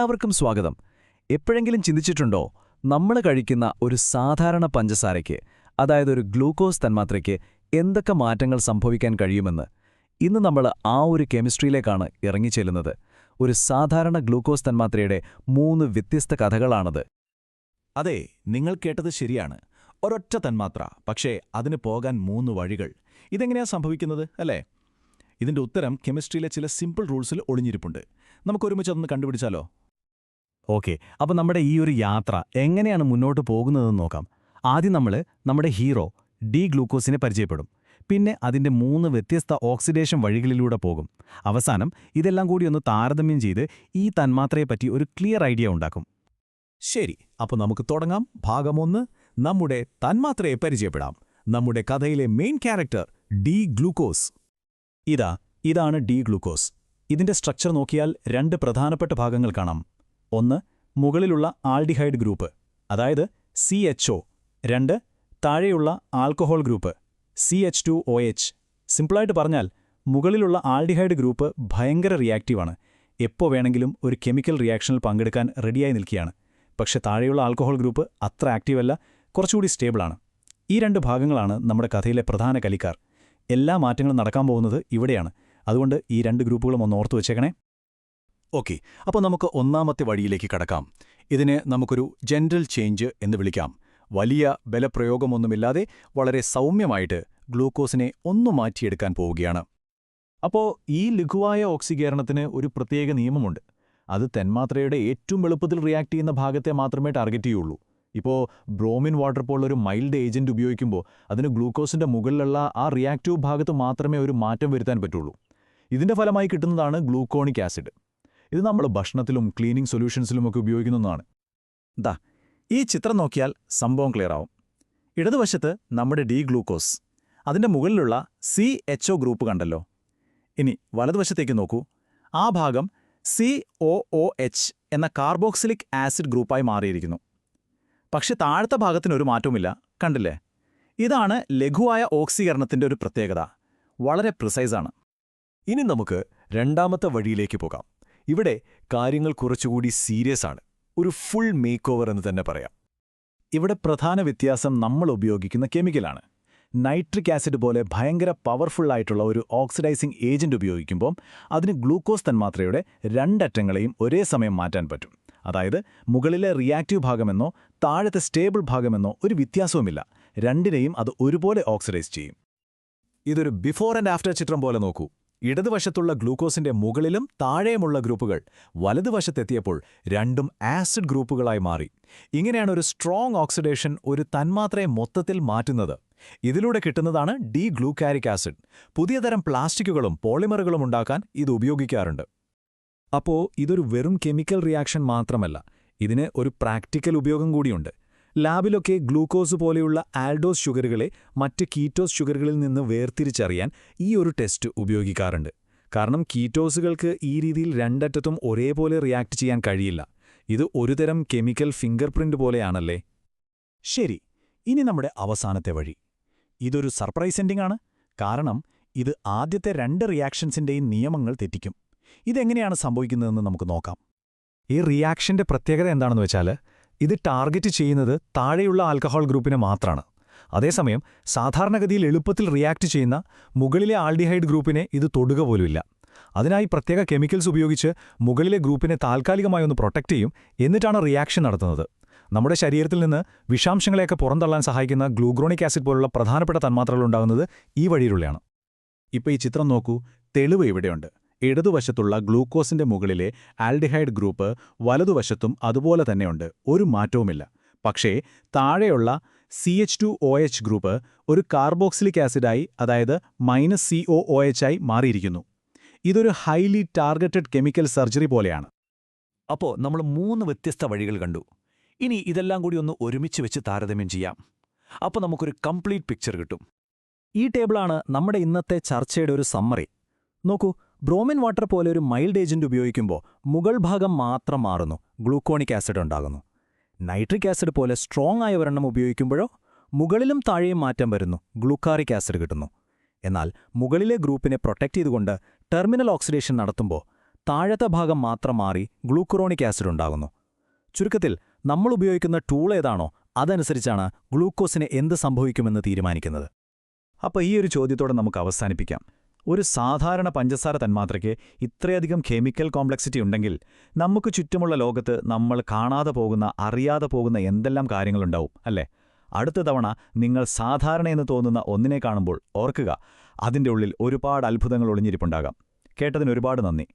എല്ലാവർക്കും സ്വാഗതം. എപ്പോഴെങ്കിലും ചിന്തിച്ചിട്ടുണ്ടോ, നമ്മൾ കഴിക്കുന്ന ഒരു സാധാരണ പഞ്ചസാരയ്ക്ക്, അതായത് ഒരു ഗ്ലൂക്കോസ് തന്മാത്രയ്ക്ക് എന്തൊക്കെ മാറ്റങ്ങൾ സംഭവിക്കാൻ കഴിയുമെന്ന്? ഇന്ന് നമ്മൾ ആ ഒരു കെമിസ്ട്രിയിലേക്കാണ് ഇറങ്ങിച്ചെല്ലുന്നത്. ഒരു സാധാരണ ഗ്ലൂക്കോസ് തന്മാത്രയുടെ 3 വ്യത്യസ്ത കഥകളാണത്. അതെ, നിങ്ങൾ കേട്ടത് ശരിയാണ്. ഒരൊറ്റ തന്മാത്ര, പക്ഷേ അതിന് പോകാൻ 3 വഴികൾ. ഇതെങ്ങനെയാ സംഭവിക്കുന്നത്, അല്ലേ? ഇതിന്റെ ഉത്തരം കെമിസ്ട്രിയിലെ ചില സിമ്പിൾ റൂൾസിൽ ഒളിഞ്ഞിരിപ്പുണ്ട്. നമുക്കൊരുമിച്ച് അതൊന്ന് കണ്ടുപിടിച്ചാലോ? ഓക്കെ, അപ്പോൾ നമ്മുടെ ഈ ഒരു യാത്ര എങ്ങനെയാണ് മുന്നോട്ട് പോകുന്നതെന്ന് നോക്കാം. ആദ്യം നമ്മൾ നമ്മുടെ ഹീറോ ഡി ഗ്ലൂക്കോസിനെ പരിചയപ്പെടും. പിന്നെ അതിൻ്റെ 3 വ്യത്യസ്ത ഓക്സിഡേഷൻ വഴികളിലൂടെ പോകും. അവസാനം ഇതെല്ലാം കൂടി ഒന്ന് താരതമ്യം ചെയ്ത് ഈ തന്മാത്രയെപ്പറ്റി ഒരു ക്ലിയർ ഐഡിയ ഉണ്ടാക്കും. ശരി, അപ്പോൾ നമുക്ക് തുടങ്ങാം. ഭാഗം 1, നമ്മുടെ തന്മാത്രയെ പരിചയപ്പെടാം. നമ്മുടെ കഥയിലെ മെയിൻ ക്യാരക്ടർ ഡി ഗ്ലൂക്കോസ്. ഇതാണ് ഡി ഗ്ലൂക്കോസ്. ഇതിന്റെ സ്ട്രക്ചർ നോക്കിയാൽ 2 പ്രധാനപ്പെട്ട ഭാഗങ്ങൾ കാണാം. ഒന്ന്, മുകളിലുള്ള ആൽഡിഹൈഡ് ഗ്രൂപ്പ്, അതായത് CHO. 2, താഴെയുള്ള ആൽക്കഹോൾ ഗ്രൂപ്പ് CH2OH. സിമ്പിളായിട്ട് പറഞ്ഞാൽ, മുകളിലുള്ള ആൽഡിഹൈഡ് ഗ്രൂപ്പ് ഭയങ്കര റിയാക്റ്റീവാണ്. എപ്പോൾ വേണമെങ്കിലും ഒരു കെമിക്കൽ റിയാക്ഷനിൽ പങ്കെടുക്കാൻ റെഡിയായി നിൽക്കുകയാണ്. പക്ഷെ താഴെയുള്ള ആൽക്കഹോൾ ഗ്രൂപ്പ് അത്ര ആക്റ്റീവല്ല, കുറച്ചുകൂടി സ്റ്റേബിളാണ്. ഈ 2 ഭാഗങ്ങളാണ് നമ്മുടെ കഥയിലെ പ്രധാന കളിക്കാർ. എല്ലാ മാറ്റങ്ങളും നടക്കാൻ പോകുന്നത് ഇവിടെയാണ്. അതുകൊണ്ട് ഈ 2 ഗ്രൂപ്പുകളും ഒന്ന് ഓർത്തു വെച്ചേക്കണേ. ഓക്കെ, അപ്പോൾ നമുക്ക് ഒന്നാമത്തെ വഴിയിലേക്ക് കടക്കാം. ഇതിനെ നമുക്കൊരു ജനറൽ ചേഞ്ച് എന്ന് വിളിക്കാം. വലിയ ബലപ്രയോഗമൊന്നുമില്ലാതെ വളരെ സൗമ്യമായിട്ട് ഗ്ലൂക്കോസിനെ ഒന്നു മാറ്റിയെടുക്കാൻ പോവുകയാണ്. അപ്പോൾ ഈ ലഘുവായ ഓക്സീകരണത്തിന് ഒരു പ്രത്യേക നിയമമുണ്ട്. അത് തന്മാത്രയുടെ ഏറ്റവും എളുപ്പത്തിൽ റിയാക്ട് ചെയ്യുന്ന ഭാഗത്തെ മാത്രമേ ടാർഗറ്റ് ചെയ്യുള്ളൂ. ഇപ്പോൾ ബ്രോമിൻ വാട്ടർ പോലുള്ളൊരു മൈൽഡ് ഏജന്റ് ഉപയോഗിക്കുമ്പോൾ അതിന് ഗ്ലൂക്കോസിന്റെ മുകളിലുള്ള ആ റിയാക്റ്റീവ് ഭാഗത്ത് മാത്രമേ ഒരു മാറ്റം വരുത്താൻ പറ്റുള്ളൂ. ഇതിന്റെ ഫലമായി കിട്ടുന്നതാണ് ഗ്ലൂക്കോണിക് ആസിഡ്. ഇത് നമ്മൾ ഭക്ഷണത്തിലും ക്ലീനിങ് സൊല്യൂഷൻസിലുമൊക്കെ ഉപയോഗിക്കുന്നതാണ്. ഈ ചിത്രം നോക്കിയാൽ സംഭവം ക്ലിയർ ആവും. ഇടതുവശത്ത് നമ്മുടെ ഡി ഗ്ലൂക്കോസ്, അതിന്റെ മുകളിലുള്ള CHO ഗ്രൂപ്പ് കണ്ടല്ലോ. ഇനി വലതുവശത്തേക്ക് നോക്കൂ. ആ ഭാഗം COOH എന്ന കാർബോക്സിലിക് ആസിഡ് ഗ്രൂപ്പായി മാറിയിരിക്കുന്നു. പക്ഷെ താഴത്തെ ഭാഗത്തിനൊരു മാറ്റവുമില്ല, കണ്ടില്ലേ? ഇതാണ് ലഘുവായ ഓക്സീകരണത്തിന്റെ ഒരു പ്രത്യേകത. വളരെ പ്രിസൈസാണ്. ഇനി നമുക്ക് രണ്ടാമത്തെ വഴിയിലേക്ക് പോകാം. ഇവിടെ കാര്യങ്ങൾ കുറച്ചുകൂടി സീരിയസ് ആണ്. ഒരു ഫുൾ മേക്ക് ഓവർ എന്ന് തന്നെ പറയാം. ഇവിടെ പ്രധാന വ്യത്യാസം നമ്മൾ ഉപയോഗിക്കുന്ന കെമിക്കലാണ്. നൈട്രിക് ആസിഡ് പോലെ ഭയങ്കര പവർഫുള്ളായിട്ടുള്ള ഒരു ഓക്സിഡൈസിംഗ് ഏജന്റ് ഉപയോഗിക്കുമ്പോൾ അതിന് ഗ്ലൂക്കോസ് തന്മാത്രയുടെ 2 അറ്റങ്ങളെയും ഒരേ സമയം മാറ്റാൻ പറ്റും. അതായത് മുകളിലെ റിയാക്റ്റീവ് ഭാഗമെന്നോ താഴത്തെ സ്റ്റേബിൾ ഭാഗമെന്നോ ഒരു വ്യത്യാസവുമില്ല. 2നെയും അത് ഒരുപോലെ ഓക്സിഡൈസ് ചെയ്യും. ഇതൊരു ബിഫോർ ആൻഡ് ആഫ്റ്റർ ചിത്രം പോലെ നോക്കൂ. ഇടതുവശത്തുള്ള ഗ്ലൂക്കോസിന്റെ മുകളിലും താഴെയുമുള്ള ഗ്രൂപ്പുകൾ വലതുവശത്തെത്തിയപ്പോൾ രണ്ടും ആസിഡ് ഗ്രൂപ്പുകളായി മാറി. ഇങ്ങനെയാണ് ഒരു സ്ട്രോങ് ഓക്സിഡേഷൻ ഒരു തന്മാത്രയെ മൊത്തത്തിൽ മാറ്റുന്നത്. ഇതിലൂടെ കിട്ടുന്നതാണ് ഡി ഗ്ലൂക്കാരിക് ആസിഡ്. പുതിയ തരം പ്ലാസ്റ്റിക്കുകളും പോളിമറുകളും ഉണ്ടാക്കാൻ ഇത് ഉപയോഗിക്കാറുണ്ട്. അപ്പോൾ ഇതൊരു വെറും കെമിക്കൽ റിയാക്ഷൻ മാത്രമല്ല, ഇതിന് ഒരു പ്രാക്ടിക്കൽ ഉപയോഗം കൂടിയുണ്ട്. ലാബിലൊക്കെ ഗ്ലൂക്കോസ് പോലെയുള്ള ആൽഡോസ് ഷുഗറുകളെ മറ്റ് കീറ്റോസ് ഷുഗറുകളിൽ നിന്ന് വേർതിരിച്ചറിയാൻ ഈ ഒരു ടെസ്റ്റ് ഉപയോഗിക്കാറുണ്ട്. കാരണം കീറ്റോസുകൾക്ക് ഈ രീതിയിൽ 2 അറ്റത്തും ഒരേപോലെ റിയാക്ട് ചെയ്യാൻ കഴിയില്ല. ഇത് ഒരുതരം കെമിക്കൽ ഫിംഗർ പ്രിന്റ് പോലെയാണല്ലേ. ശരി, ഇനി നമ്മുടെ അവസാനത്തെ വഴി. ഇതൊരു സർപ്രൈസ് എൻഡിംഗ് ആണ്. കാരണം ഇത് ആദ്യത്തെ 2 റിയാക്ഷൻസിന്റെയും നിയമങ്ങൾ തെറ്റിക്കും. ഇതെങ്ങനെയാണ് സംഭവിക്കുന്നതെന്ന് നമുക്ക് നോക്കാം. ഈ റിയാക്ഷന്റെ പ്രത്യേകത എന്താണെന്ന് വെച്ചാൽ, ഇത് ടാർഗറ്റ് ചെയ്യുന്നത് താഴെയുള്ള ആൽക്കഹോൾ ഗ്രൂപ്പിനെ മാത്രമാണ്. അതേസമയം സാധാരണഗതിയിൽ എളുപ്പത്തിൽ റിയാക്ട് ചെയ്യുന്ന മുകളിലെ ആൽഡിഹൈഡ് ഗ്രൂപ്പിനെ ഇത് തൊടുക പോലുമില്ല. അതിനായി പ്രത്യേക കെമിക്കൽസ് ഉപയോഗിച്ച് മുകളിലെ ഗ്രൂപ്പിനെ താൽക്കാലികമായി ഒന്ന് പ്രൊട്ടക്റ്റ് ചെയ്യും. എന്നിട്ടാണ് റിയാക്ഷൻ നടത്തുന്നത്. നമ്മുടെ ശരീരത്തിൽ നിന്ന് വിഷാംശങ്ങളെയൊക്കെ പുറന്തള്ളാൻ സഹായിക്കുന്ന ഗ്ലൂക്രോണിക് ആസിഡ് പോലുള്ള പ്രധാനപ്പെട്ട തന്മാത്രകൾ ഉണ്ടാകുന്നത് ഈ വഴിയിലൂടെയാണ്. ഇപ്പോൾ ഈ ചിത്രം നോക്കൂ. തെളിവ് ഇവിടെയുണ്ട്. ഇടതുവശത്തുള്ള ഗ്ലൂക്കോസിന്റെ മുകളിലെ ആൽഡിഹൈഡ് ഗ്രൂപ്പ് വലതുവശത്തും അതുപോലെ തന്നെയുണ്ട്. ഒരു മാറ്റവുമില്ല. പക്ഷേ താഴെയുള്ള CH2OH ഗ്രൂപ്പ് ഒരു കാർബോക്സിലിക് ആസിഡായി, അതായത് -COOH ആയി മാറിയിരിക്കുന്നു. ഇതൊരു ഹൈലി ടാർഗറ്റഡ് കെമിക്കൽ സർജറി പോലെയാണ്. അപ്പോൾ നമ്മൾ 3 വ്യത്യസ്ത വഴികൾ കണ്ടു. ഇനി ഇതെല്ലാം കൂടി ഒന്ന് ഒരുമിച്ച് വെച്ച് താരതമ്യം ചെയ്യാം. അപ്പോൾ നമുക്കൊരു കംപ്ലീറ്റ് പിക്ചർ കിട്ടും. ഈ ടേബിളാണ് നമ്മുടെ ഇന്നത്തെ ചർച്ചയുടെ ഒരു സമ്മറി. നോക്കൂ, ബ്രോമിൻ വാട്ടർ പോലെ ഒരു മൈൽഡ് ഏജന്റ് ഉപയോഗിക്കുമ്പോൾ മുകൾ ഭാഗം മാത്രം മാറുന്നു, ഗ്ലൂക്കോണിക് ആസിഡ് ഉണ്ടാകുന്നു. നൈട്രിക് ആസിഡ് പോലെ സ്ട്രോങ് ആയ ഒരെണ്ണം ഉപയോഗിക്കുമ്പോഴോ മുകളിലും താഴെയും മാറ്റം വരുന്നു, ഗ്ലൂക്കാറിക് ആസിഡ് കിട്ടുന്നു. എന്നാൽ മുകളിലെ ഗ്രൂപ്പിനെ പ്രൊട്ടക്റ്റ് ചെയ്തുകൊണ്ട് ടെർമിനൽ ഓക്സിഡേഷൻ നടത്തുമ്പോൾ താഴത്തെ ഭാഗം മാത്രം മാറി ഗ്ലൂക്കുറോണിക് ആസിഡ് ഉണ്ടാകുന്നു. ചുരുക്കത്തിൽ നമ്മൾ ഉപയോഗിക്കുന്ന ടൂൾ ഏതാണോ അതനുസരിച്ചാണ് ഗ്ലൂക്കോസിന് എന്ത് സംഭവിക്കുമെന്ന് തീരുമാനിക്കുന്നത്. അപ്പോൾ ഈ ഒരു ചോദ്യത്തോടെ നമുക്ക് അവസാനിപ്പിക്കാം. ഒരു സാധാരണ പഞ്ചസാര തന്മാത്രയ്ക്ക് ഇത്രയധികം കെമിക്കൽ കോംപ്ലക്സിറ്റി ഉണ്ടെങ്കിൽ നമുക്ക് ചുറ്റുമുള്ള ലോകത്ത് നമ്മൾ കാണാതെ പോകുന്ന, അറിയാതെ പോകുന്ന എന്തെല്ലാം കാര്യങ്ങളുണ്ടാവും അല്ലേ? അടുത്ത തവണ നിങ്ങൾ സാധാരണയെന്ന് തോന്നുന്ന ഒന്നിനെ കാണുമ്പോൾ ഓർക്കുക, അതിൻ്റെ ഉള്ളിൽ ഒരുപാട് അത്ഭുതങ്ങൾ ഒളിഞ്ഞിരിപ്പുണ്ടാകാം. കേട്ടതിന് ഒരുപാട് നന്ദി.